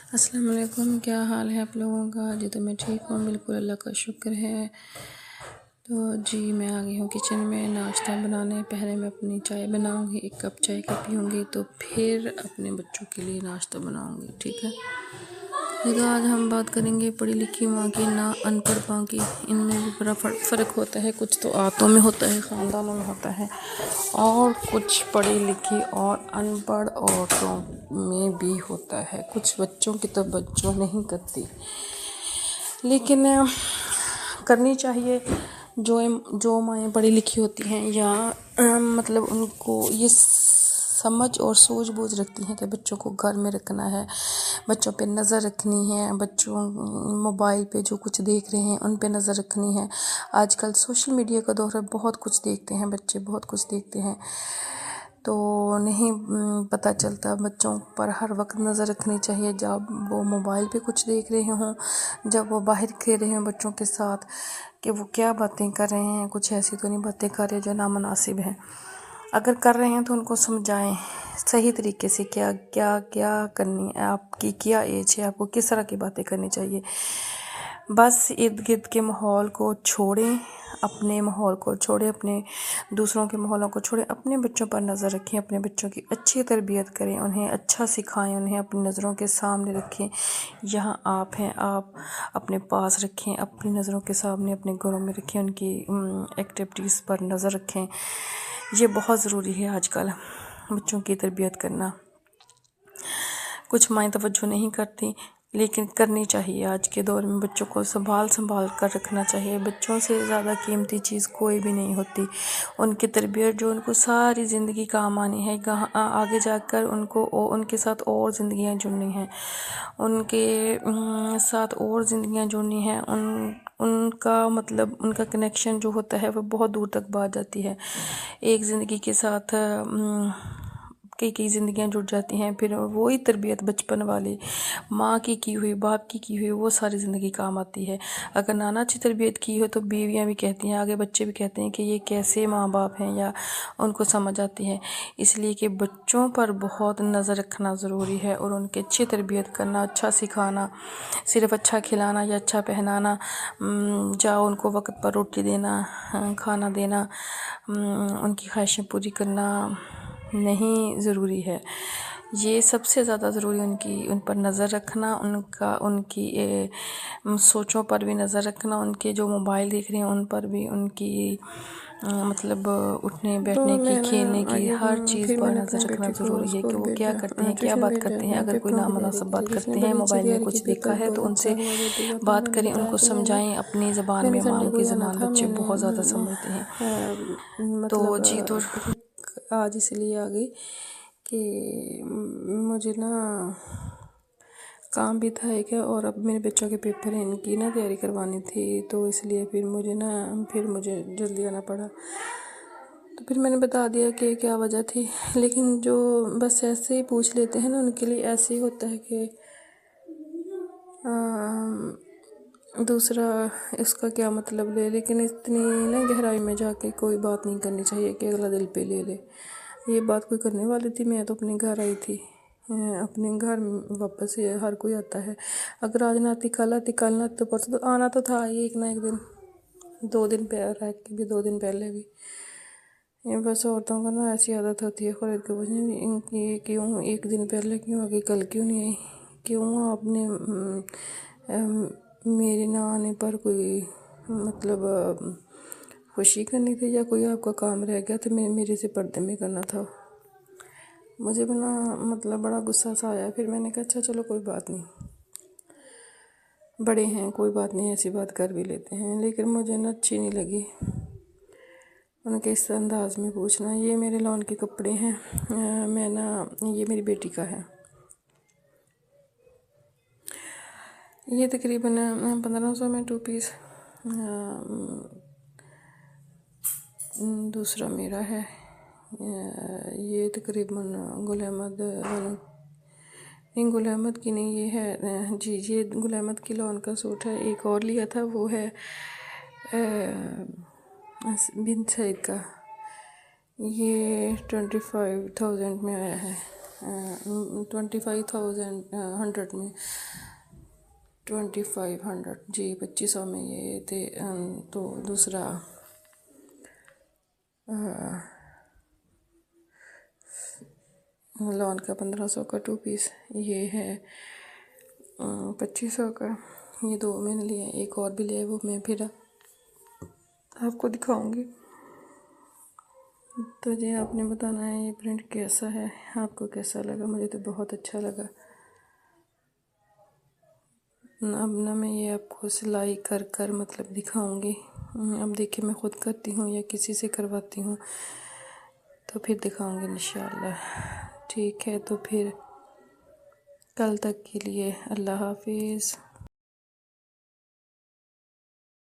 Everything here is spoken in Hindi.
अस्सलाम वालेकुम। क्या हाल है आप लोगों का? जी तो मैं ठीक हूँ, बिल्कुल अल्लाह का शुक्र है। तो जी मैं आ गई हूँ किचन में नाश्ता बनाने। पहले मैं अपनी चाय बनाऊँगी, 1 कप चाय का पीऊँगी, तो फिर अपने बच्चों के लिए नाश्ता बनाऊँगी, ठीक है। देखो आज हम बात करेंगे पढ़ी लिखी माँ की, ना अनपढ़ माँ की। इनमें भी बड़ा फ़र्क होता है। कुछ तो आदतों में होता है, ख़ानदानों में होता है, और कुछ पढ़ी लिखी और अनपढ़ औरतों में भी होता है। कुछ बच्चों की तो बच्चों नहीं करती, लेकिन करनी चाहिए। जो माएँ पढ़ी लिखी होती हैं या मतलब उनको ये समझ और सूझबूझ रखती हैं कि बच्चों को घर में रखना है, बच्चों पे नज़र रखनी है, बच्चों मोबाइल पे जो कुछ देख रहे हैं उन पे नज़र रखनी है। आजकल सोशल मीडिया का दौर है, बहुत कुछ देखते हैं बच्चे, बहुत कुछ देखते हैं, तो नहीं पता चलता। बच्चों पर हर वक्त नज़र रखनी चाहिए, जब वो मोबाइल पे कुछ देख रहे हों, जब वो बाहर खेल रहे हों बच्चों के साथ, कि वो क्या बातें कर रहे हैं। कुछ ऐसी तो नहीं बातें कर रहे जो नामुनासिब हैं। अगर कर रहे हैं तो उनको समझाएं सही तरीके से, क्या क्या क्या करनी है, आपकी क्या एज है, आपको किस तरह की बातें करनी चाहिए। बस इर्द गिर्द के माहौल को छोड़ें, अपने माहौल को छोड़ें, अपने दूसरों के माहौलों को छोड़ें, अपने बच्चों पर नज़र रखें, अपने बच्चों की अच्छी तरबियत करें, उन्हें अच्छा सिखाएं, उन्हें अपनी नज़रों के सामने रखें। यहाँ आप हैं, आप अपने पास रखें, अपनी नज़रों के सामने अपने घरों में रखें, उनकी एक्टिविटीज़ पर नज़र रखें। ये बहुत ज़रूरी है आजकल बच्चों की तरबियत करना। कुछ माएँ तवज्जो नहीं करती, लेकिन करनी चाहिए। आज के दौर में बच्चों को संभाल कर रखना चाहिए। बच्चों से ज़्यादा कीमती चीज़ कोई भी नहीं होती। उनकी तरबियत जो उनको सारी ज़िंदगी काम आनी है, आगे जाकर उनको उनके साथ और ज़िंदगियाँ जुड़नी हैं, उनके साथ और ज़िंदगियाँ जुड़नी हैं। उनका मतलब उनका कनेक्शन जो होता है वो बहुत दूर तक बात जाती है। एक ज़िंदगी के साथ कई ज़िंदगियाँ जुड़ जाती हैं, फिर वही तरबियत बचपन वाली माँ की हुई, बाप की हुई, वो सारी ज़िंदगी काम आती है। अगर नाना अच्छी तरबियत की हो तो बीवियाँ भी कहती हैं, आगे बच्चे भी कहते हैं कि ये कैसे माँ बाप हैं, या उनको समझ आती है। इसलिए कि बच्चों पर बहुत नज़र रखना ज़रूरी है और उनकी अच्छी तरबियत करना, अच्छा सिखाना, सिर्फ अच्छा खिलाना या अच्छा पहनाना, जाओ उनको वक्त पर रोटी देना, खाना देना, उनकी ख्वाहिशें पूरी करना नहीं ज़रूरी है। ये सबसे ज़्यादा ज़रूरी उन पर नज़र रखना, उनकी सोचों पर भी नज़र रखना, उनके जो मोबाइल देख रहे हैं उन पर भी, उनकी मतलब उठने बैठने की, खेलने की, हर चीज़ पर नज़र रखना ज़रूरी है कि वो क्या करते हैं, क्या बात करते हैं। अगर कोई नामुनासिब बात करते हैं, मोबाइल में कुछ देखा है, तो उनसे बात करें, उनको समझाएं अपनी ज़बान में। माँ की ज़बान बच्चे बहुत ज़्यादा समझते हैं। तो जी तो आज इसलिए आ गई कि मुझे ना काम भी था एक, और अब मेरे बच्चों के पेपर हैं, इनकी ना तैयारी करवानी थी, तो इसलिए फिर मुझे जल्दी आना पड़ा। तो फिर मैंने बता दिया कि क्या वजह थी। लेकिन जो बस ऐसे ही पूछ लेते हैं ना, उनके लिए ऐसे ही होता है कि दूसरा इसका क्या मतलब ले। लेकिन इतनी ना गहराई में जाके कोई बात नहीं करनी चाहिए कि अगला दिल पे ले ले। ये बात कोई करने वाली थी? मैं तो अपने घर आई थी, अपने घर वापस हर कोई आता है। अगर आज ना आती, कल आती, कल ना आती तो परसों तो आना तो था ही एक ना एक दिन, 2 दिन रह के भी, 2 दिन पहले भी। ये बस औरतों का ना ऐसी आदत होती है खरीद के पूछने, इनकी क्यों 1 दिन पहले क्यों आ गई, कल क्यों नहीं आई, क्यों आपने मेरे ना आने पर कोई मतलब खुशी करनी थी, या कोई आपका काम रह गया तो मेरे से पर्दे में करना था। मुझे बना मतलब बड़ा गुस्सा सा आया। फिर मैंने कहा अच्छा चलो कोई बात नहीं, बड़े हैं, कोई बात नहीं, ऐसी बात कर भी लेते हैं। लेकिन मुझे ना अच्छी नहीं लगी उनके इस अंदाज में पूछना। ये मेरे लॉन के कपड़े हैं, मैं ना, ये मेरी बेटी का है। ये तकरीबन 1500 में 2 पीस। दूसरा मेरा है, ये तकरीबन गुल अहमद की नहीं, ये है जी, ये गुल अहमद की लॉन का सूट है। एक और लिया था, वो है बिन सईद का, ये 25,000 में आया है। 25,000 100 में 2500 जी 2500 में ये थे। तो दूसरा लॉन का 1500 का 2 पीस, ये है 2500 का। ये दो मैंने लिए, एक और भी लिया, वो मैं फिर आपको दिखाऊंगी। तो जी आपने बताना है ये प्रिंट कैसा है, आपको कैसा लगा। मुझे तो बहुत अच्छा लगा। अब ना मैं ये आपको सिलाई कर कर मतलब दिखाऊंगी। अब देखिए मैं ख़ुद करती हूँ या किसी से करवाती हूँ तो फिर दिखाऊंगी इंशाल्लाह। ठीक है, तो फिर कल तक के लिए अल्लाह हाफिज़।